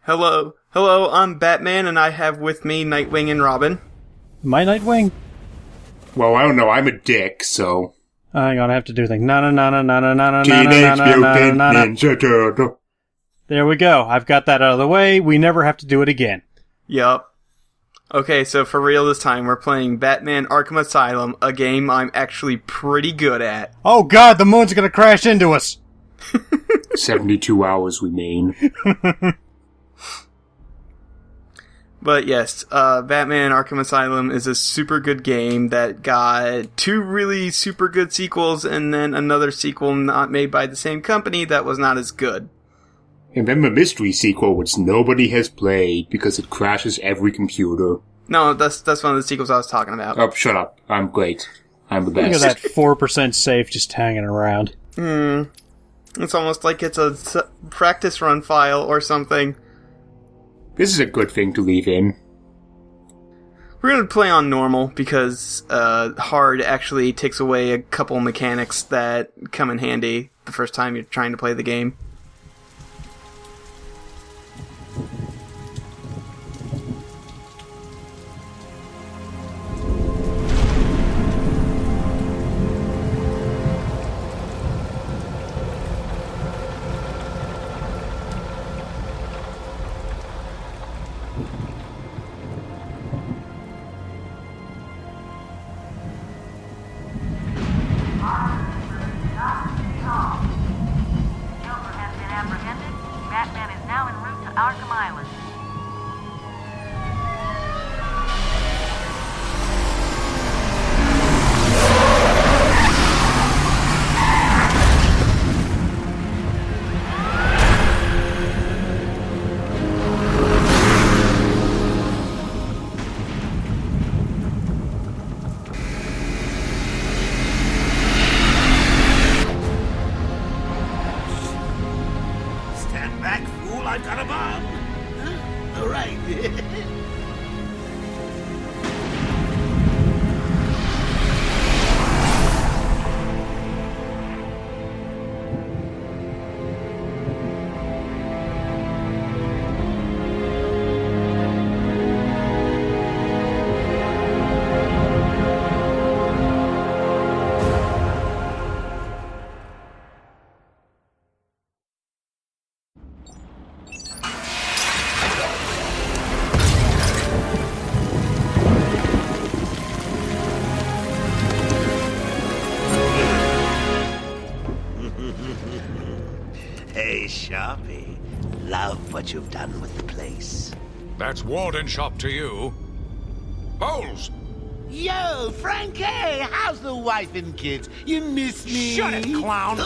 Hello, I'm Batman, and I have with me Nightwing and Robin. My Nightwing? Well, I don't know. I'm a dick, so... Hang on, I have to do things. Teenage Mutant Ninja Turtle. There we go. I've got that out of the way. We never have to do it again. Yup. Okay, so for real this time, we're playing Batman Arkham Asylum, a game I'm actually pretty good at. Oh god, the moon's gonna crash into us! 72 hours remain. But yes, Batman Arkham Asylum is a super good game that got 2 really super good sequels and then another sequel not made by the same company that was not as good. And then the mystery sequel, which nobody has played because it crashes every computer. No, that's one of the sequels I was talking about. Oh, shut up. I'm great. I'm the best. Look at that 4% safe just hanging around. It's almost like it's a practice run file or something. This is a good thing to leave in. We're going to play on normal because hard actually takes away a couple mechanics that come in handy the first time you're trying to play the game. Batman is now en route to Arkham Island. Back, fool, I've got a bomb! Huh? All right. Hey, Sharpie. Love what you've done with the place. That's Warden Shop to you. Bowles! Yo, Frankie! How's the wife and kids? You miss me? Shut it, clown!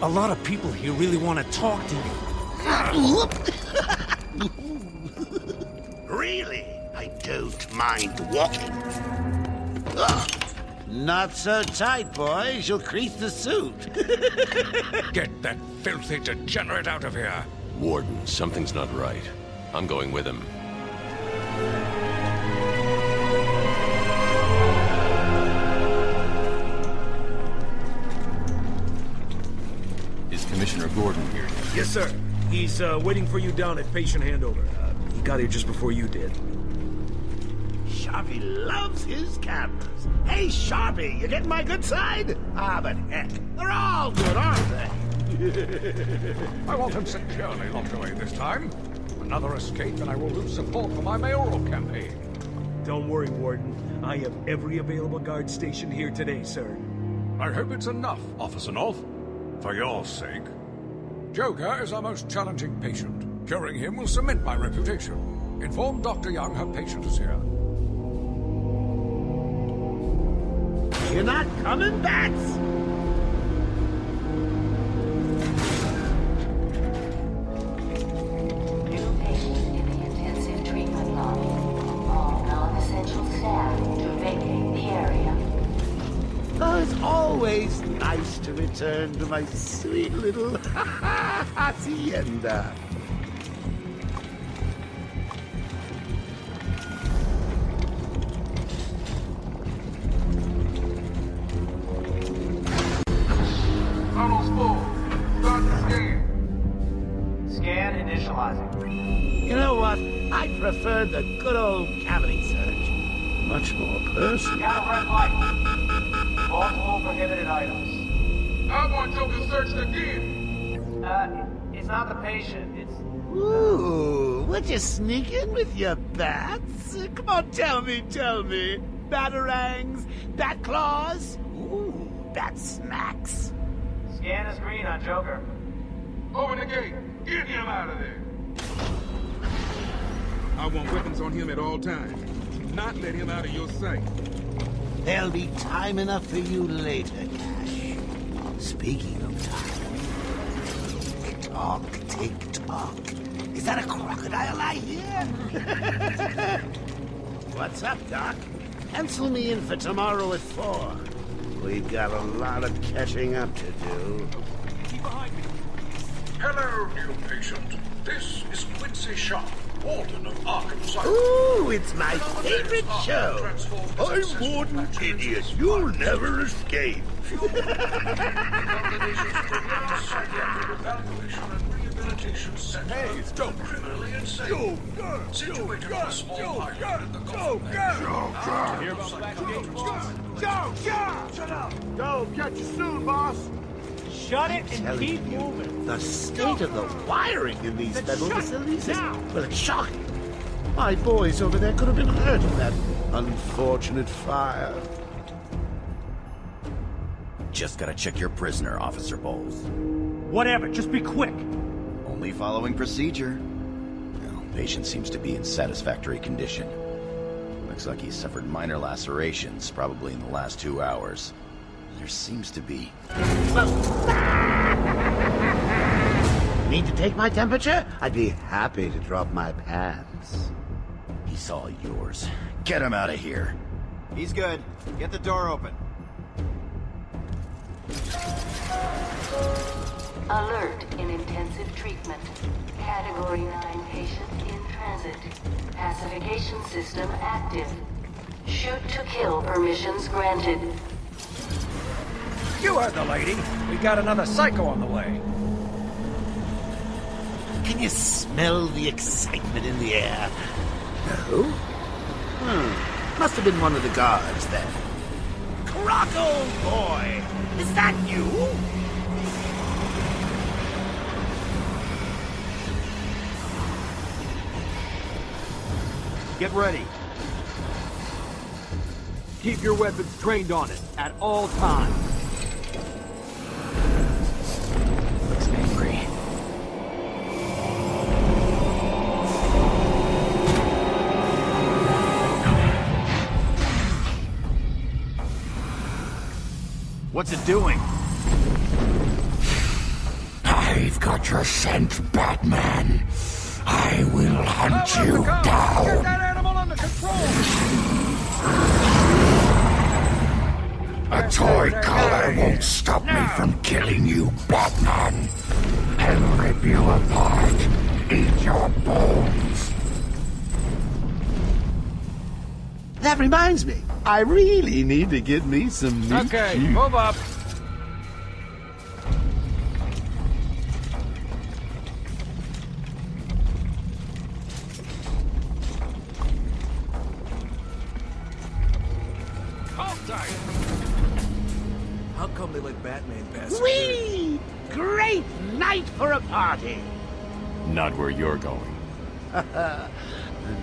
A lot of people here really want to talk to you. Really? I don't mind walking. Ugh. Not so tight, boys. You'll crease the suit. Get that filthy degenerate out of here! Warden, something's not right. I'm going with him. Is Commissioner Gordon here? Yes, sir. He's waiting for you down at patient handover. He got here just before you did. Sharpie loves his cameras. Hey, Sharpie, you getting my good side? Ah, but heck, they're all good, aren't they? I want him securely locked away this time. Another escape and I will lose support for my mayoral campaign. Don't worry, Warden. I have every available guard station here today, sir. I hope it's enough, Officer North. For your sake. Joker is our most challenging patient. Curing him will cement my reputation. Inform Dr. Young her patient is here. You're not coming, Bats? New patients in the intensive treatment lobby. All non-essential staff to vacate the area. Oh, it's always nice to return to my sweet little hacienda. Scan initializing. You know what? I prefer the good old cavity search. Much more personal. Got a red light. Multiple prohibited items. I want Joker searched again. It's not the patient. It's... Ooh, would you sneak in with your bats? Come on, tell me. Batarangs, bat claws, ooh, bat smacks. Scan is green on Joker. Open the gate. Get him out of there. I want weapons on him at all times. Do not let him out of your sight. There'll be time enough for you later, Cash. Speaking of time, tick-tock. Is that a crocodile I hear? What's up, Doc? Pencil me in for tomorrow at 4. We've got a lot of catching up to do. Keep behind me. Hello, new patient. This is Quincy Sharp, Warden of Arkham Asylum. Ooh, it's my favorite show. I'm Warden Idiot. You'll never escape. Hey, it's Joe. Criminally insane. Situated on a small island in the Gulf of Mexico. Hear about Blackgate? Shut up! Go, catch you soon, boss. Shut it and keep moving. The state of the wiring in these federal facilities is, well, it's shocking. My boys over there could have been hurt in that unfortunate fire. Just gotta check your prisoner, Officer Bowles. Whatever, just be quick. Only following procedure. Well, patient seems to be in satisfactory condition. Looks like he suffered minor lacerations, probably in the last 2 hours. There seems to be... Need to take my temperature? I'd be happy to drop my pants. He's all yours. Get him out of here. He's good. Get the door open. Alert in intensive treatment. Category 9 patient in transit. Pacification system active. Shoot to kill permissions granted. You heard the lady. We got another psycho on the way. Can you smell the excitement in the air? No? Must have been one of the guards then. Croco boy! Is that you? Get ready. Keep your weapons trained on it at all times. Looks angry. What's it doing? I've got your scent, Batman. I will hunt you down. Get that animal under control! A toy collar won't stop me from killing you, Batman. I'll rip you apart, eat your bones. That reminds me, I really need to get me some meat. Okay, move up. How come they let Batman pass? Whee! Great night for a party. Not where you're going. The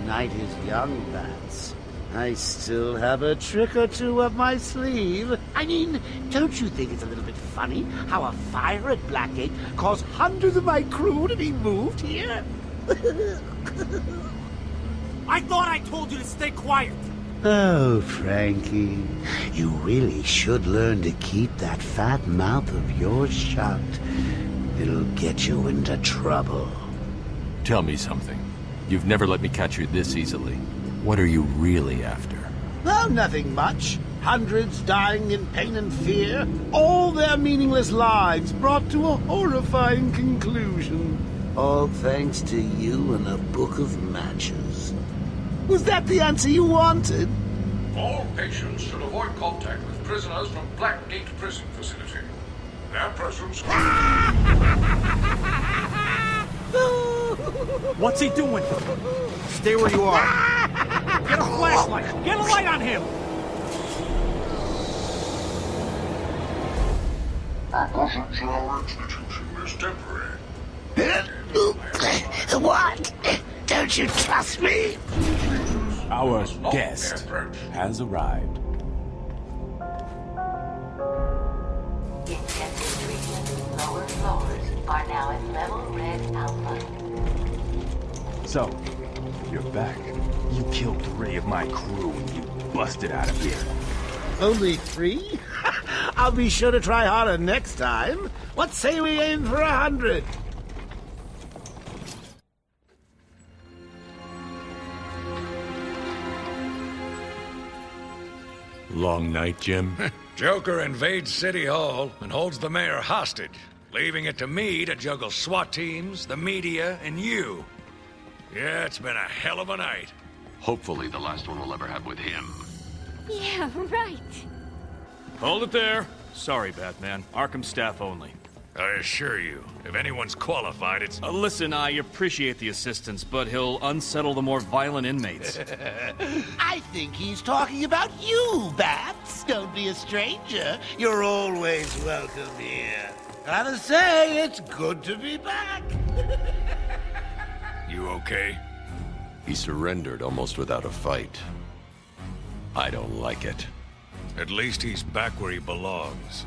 night is young, Bats. I still have a trick or two up my sleeve. I mean, don't you think it's a little bit funny how a fire at Blackgate caused hundreds of my crew to be moved here? I thought I told you to stay quiet. Oh, Frankie, you really should learn to keep that fat mouth of yours shut. It'll get you into trouble. Tell me something. You've never let me catch you this easily. What are you really after? Oh, nothing much. Hundreds dying in pain and fear. All their meaningless lives brought to a horrifying conclusion. All thanks to you and a book of matches. Was that the answer you wanted? All patients should avoid contact with prisoners from Blackgate Prison Facility. Their presence... What's he doing? Stay where you are. Get a flashlight! Get a light on him! What? Don't you trust me? Our guest has arrived. Intensive treatment lower floors are now at level red alpha. So, you're back. You killed 3 of my crew and you busted out of here. Only 3? I'll be sure to try harder next time. What say we aim for 100? Long night, Jim? Joker invades City Hall and holds the mayor hostage, leaving it to me to juggle SWAT teams, the media, and you. Yeah, it's been a hell of a night. Hopefully the last one we'll ever have with him. Yeah, right. Hold it there. Sorry, Batman. Arkham staff only. I assure you, if anyone's qualified, it's... Listen, I appreciate the assistance, but he'll unsettle the more violent inmates. I think he's talking about you, Bats. Don't be a stranger. You're always welcome here. Gotta say, it's good to be back. You okay? He surrendered almost without a fight. I don't like it. At least he's back where he belongs.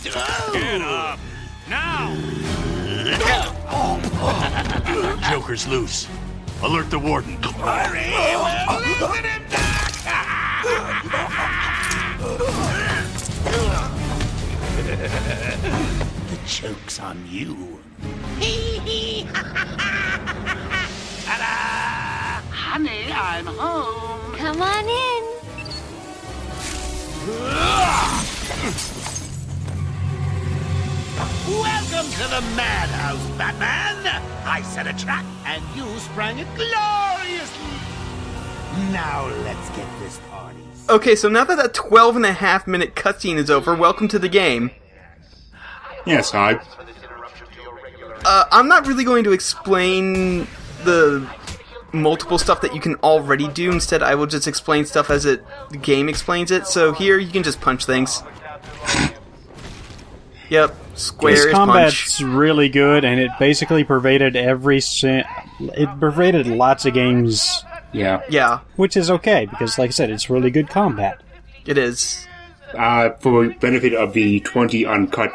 Get up! Now! Joker's loose. Alert the warden. Hurry! We're losing him, The joke's on you. Ta-da! Honey, I'm home. Come on in. Welcome to the madhouse, Batman! I set a trap, and you sprang it gloriously! Now let's get this party. Okay, so now that 12.5-minute cutscene is over, welcome to the game. Yes, hi. I'm not really going to explain the multiple stuff that you can already do. Instead, I will just explain stuff as the game explains it. So here, you can just punch things. Yep, square is punch. Combat's really good, and it basically pervaded it pervaded lots of games. Yeah. Which is okay, because like I said, it's really good combat. It is. For benefit of the 20 uncut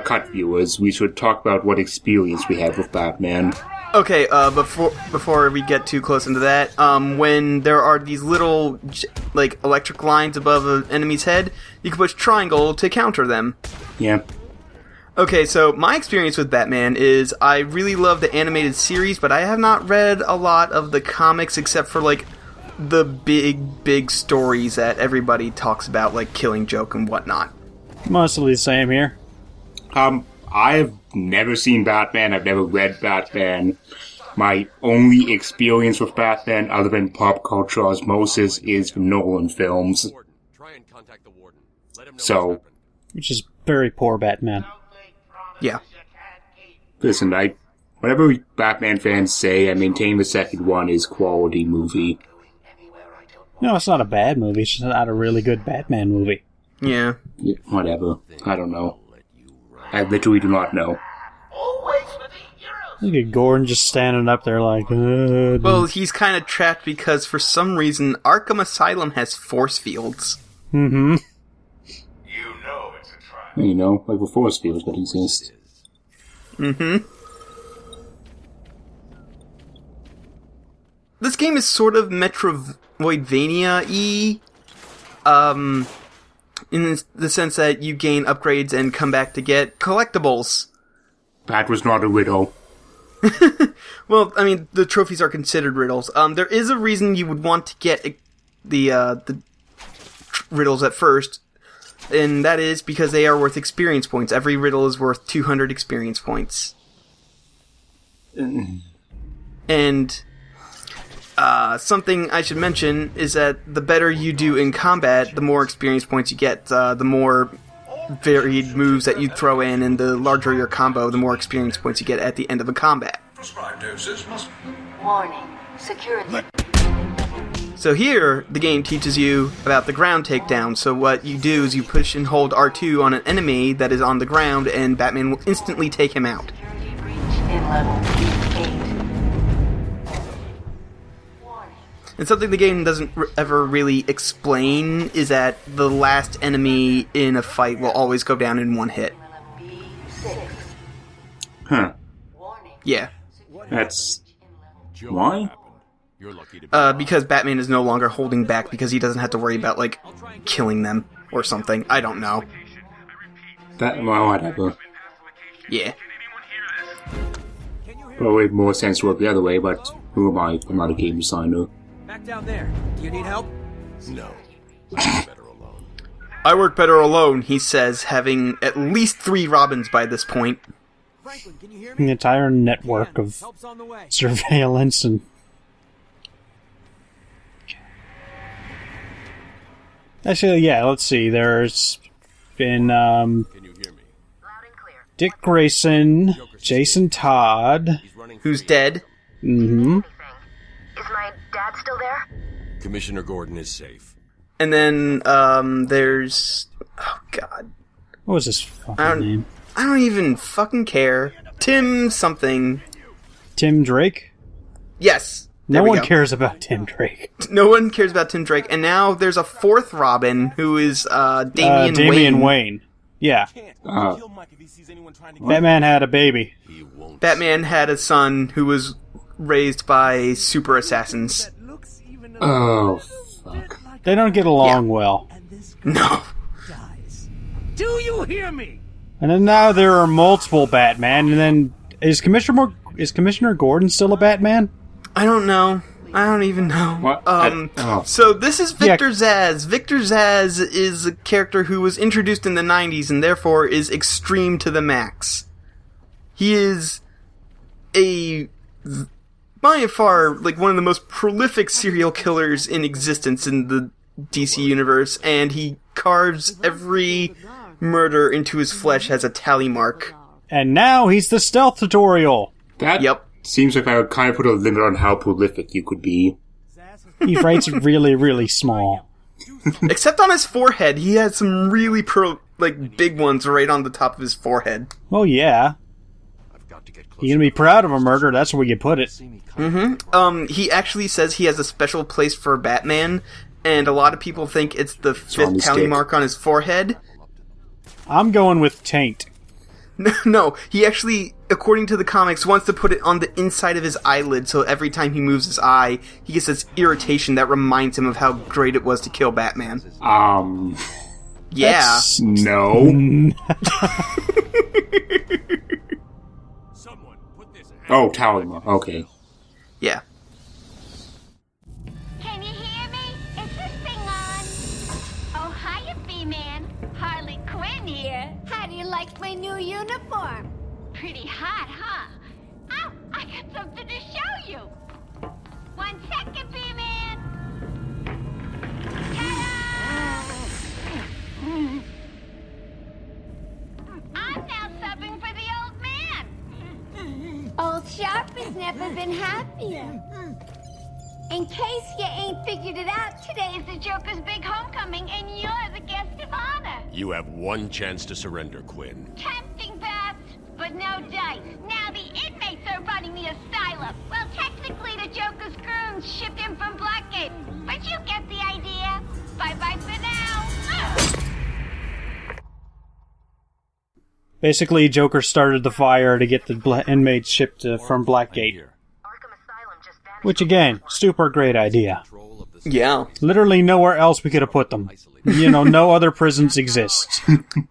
cut viewers, we should talk about what experience we have with Batman. Okay, before we get too close into that, when there are these little, like, electric lines above an enemy's head, you can push triangle to counter them. Yeah. Okay, so my experience with Batman is I really love the animated series, but I have not read a lot of the comics except for, like, the big stories that everybody talks about, like Killing Joke and whatnot. Mostly the same here. I've never seen Batman, I've never read Batman. My only experience with Batman, other than pop culture osmosis, is from Nolan films. So... Which is very poor Batman. Yeah. Listen, whatever Batman fans say, I maintain the second one is quality movie. No, it's not a bad movie, it's just not a really good Batman movie. Yeah. Whatever. I don't know. I literally do not know. Look at Gordon just standing up there like... Well, he's kind of trapped because for some reason Arkham Asylum has force fields. Mm-hmm. You know, like the force fields that exist. Mm-hmm. This game is sort of Metroidvania-y, in the sense that you gain upgrades and come back to get collectibles. That was not a riddle. Well, I mean, the trophies are considered riddles. There is a reason you would want to get the riddles at first, and that is because they are worth experience points. Every riddle is worth 200 experience points. And something I should mention is that the better you do in combat, the more experience points you get, the more varied moves that you throw in, and the larger your combo, the more experience points you get at the end of a combat. Prescribed doses must... Warning. Security. So here, the game teaches you about the ground takedown. So what you do is you push and hold R2 on an enemy that is on the ground, and Batman will instantly take him out. Security breach in level 8. And something the game doesn't ever really explain is that the last enemy in a fight will always go down in one hit. Huh. Yeah. That's... why? Because Batman is no longer holding back because he doesn't have to worry about, like, killing them or something. I don't know. Well, whatever. Yeah. Probably more sense to work the other way, but who am I? I'm not a game designer. Back down there. Do you need help? No. I'm better alone. I work better alone, he says, having at least 3 Robins by this point. Franklin, can you hear me? An entire network of surveillance and... Actually, yeah, let's see. There's been, Dick Grayson, Jason Todd. Who's dead. Mm-hmm. Is my dad still there? Commissioner Gordon is safe. And then, there's... Oh, God. What was his fucking name? I don't even fucking care. Tim something. Tim Drake? Yes. No one cares about Tim Drake. No one cares about Tim Drake. And now there's a 4th Robin who is Damian Wayne. Yeah. Batman had a baby. Batman had a son who was raised by super assassins. Oh, fuck. They don't get along well. No. Do you hear me? And then now there are multiple Batman, and then is Commissioner Gordon still a Batman? I don't know. I don't even know. What? So this is Victor Zsasz. Victor Zsasz is a character who was introduced in the 90s and therefore is extreme to the max. He is by far, like, one of the most prolific serial killers in existence in the DC universe, and he carves every murder into his flesh as a tally mark. And now he's the stealth tutorial. That seems like I would kind of put a limit on how prolific you could be. He writes really, really small. Except on his forehead. He has some really big ones right on the top of his forehead. Well, yeah. You're gonna be proud of a murder, that's where you put it. Mm-hmm. He actually says he has a special place for Batman, and a lot of people think it's the 5th tally mark on his forehead. I'm going with taint. No, he actually, according to the comics, wants to put it on the inside of his eyelid, so every time he moves his eye, he gets this irritation that reminds him of how great it was to kill Batman. Yeah. No. Oh, tally mark. Okay. Yeah. Can you hear me? Is this thing on? Oh, hiya, B-Man. Harley Quinn here. How do you like my new uniform? Pretty hot, huh? Oh, I got something to show you. 1 second, B-Man. Ta-da! I'm now subbing for the old man. Old Sharp has never been happier. In case you ain't figured it out, today is the Joker's big homecoming, and you're the guest of honor. You have 1 chance to surrender, Quinn. Tempting, Bats, but no dice. Now the inmates are running the asylum. Well, technically the Joker's goons shipped in from Blackgate, but you get the idea. Bye-bye for now. Basically, Joker started the fire to get the inmates shipped from Blackgate. Which, again, super great idea. Yeah. Literally nowhere else we could have put them. You know, no other prisons exist.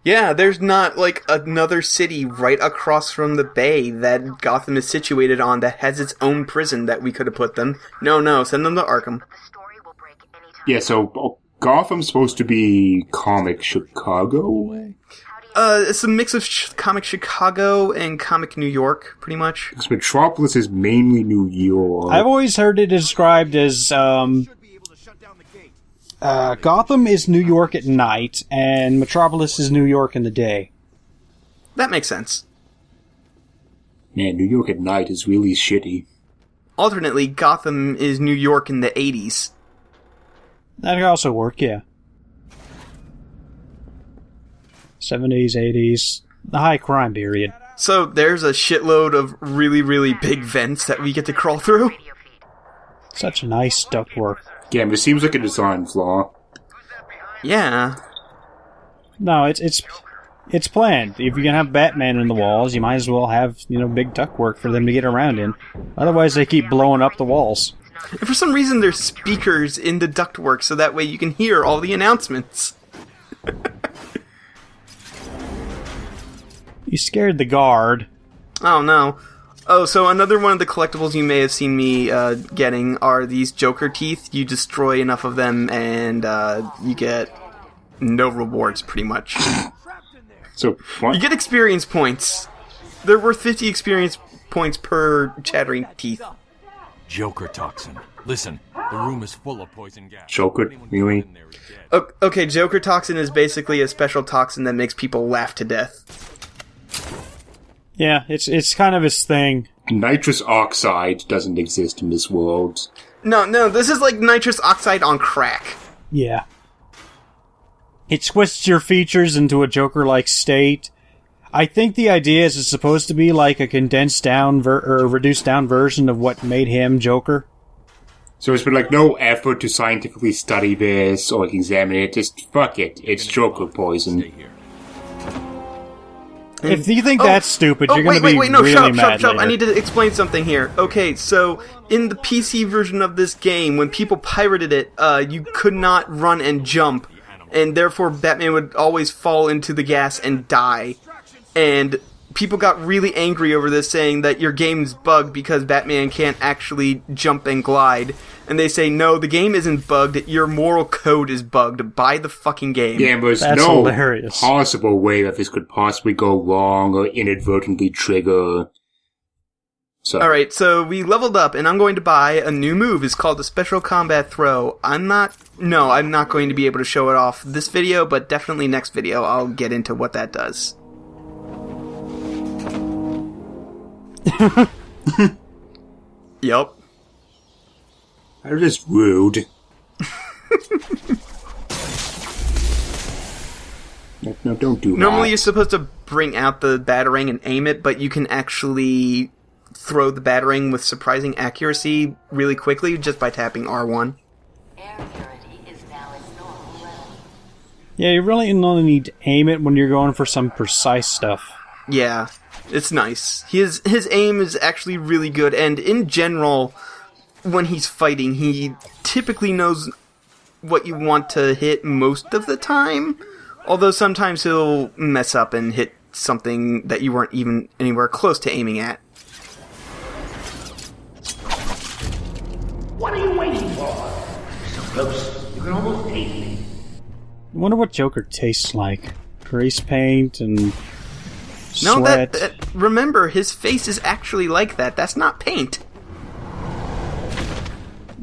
Yeah, there's not, like, another city right across from the bay that Gotham is situated on that has its own prison that we could have put them. No, send them to Arkham. Yeah, so Gotham's supposed to be comic Chicago? It's a mix of comic Chicago and comic New York, pretty much. Because Metropolis is mainly New York. I've always heard it described as, Gotham is New York at night, and Metropolis is New York in the day. That makes sense. Man, New York at night is really shitty. Alternately, Gotham is New York in the 80s. That could also work, yeah. 70s, 80s, the high crime period. So there's a shitload of really, really big vents that we get to crawl through. Such nice ductwork. Yeah, but it seems like a design flaw. Yeah. No, it's planned. If you can have Batman in the walls, you might as well have, big ductwork for them to get around in. Otherwise, they keep blowing up the walls. And for some reason, there's speakers in the ductwork, so that way you can hear all the announcements. You scared the guard. Oh, no. Oh, so another one of the collectibles you may have seen me getting are these Joker teeth. You destroy enough of them, and you get no rewards, pretty much. So, what? You get experience points. They're worth 50 experience points per chattering teeth. Joker toxin. Listen, the room is full of poison gas. Joker? Really? Okay, Joker toxin is basically a special toxin that makes people laugh to death. Yeah, it's kind of his thing. Nitrous oxide doesn't exist in this world. No, this is like nitrous oxide on crack. Yeah. It twists your features into a Joker-like state. I think the idea is it's supposed to be like a condensed down or reduced down version of what made him Joker. So it's been like no effort to scientifically study this or examine it. Just fuck it. It's Joker poison. If you think that's stupid, you're going to be really mad later. I need to explain something here. Okay, so in the PC version of this game, when people pirated it, you could not run and jump, and therefore Batman would always fall into the gas and die. And people got really angry over this, saying that your game's bugged because Batman can't actually jump and glide. And they say, no, the game isn't bugged, your moral code is bugged. Buy the fucking game. Yeah, but there's no possible way that this could possibly go wrong or inadvertently trigger. So. Alright, so we leveled up, and I'm going to buy a new move. It's called the Special Combat Throw. I'm not going to be able to show it off this video, but definitely next video I'll get into what that does. Yep. That is rude. No, don't do that. Normally you're supposed to bring out the batarang and aim it, but you can actually throw the batarang with surprising accuracy really quickly just by tapping R1. Yeah, you really only need to aim it when you're going for some precise stuff. Yeah, it's nice. His aim is actually really good, and in general, when he's fighting, he typically knows what you want to hit most of the time, although sometimes he'll mess up and hit something that you weren't even anywhere close to aiming at. What are you waiting for? So close, you can almost taste me. I wonder what Joker tastes like. Grease paint and sweat. No, remember, his face is actually like that. That's not paint.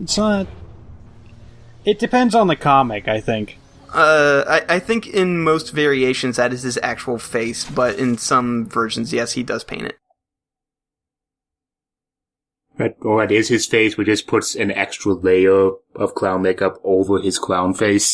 It's not... It depends on the comic, I think. I think in most variations that is his actual face, but in some versions, yes, he does paint it. That is his face, but just puts an extra layer of clown makeup over his clown face.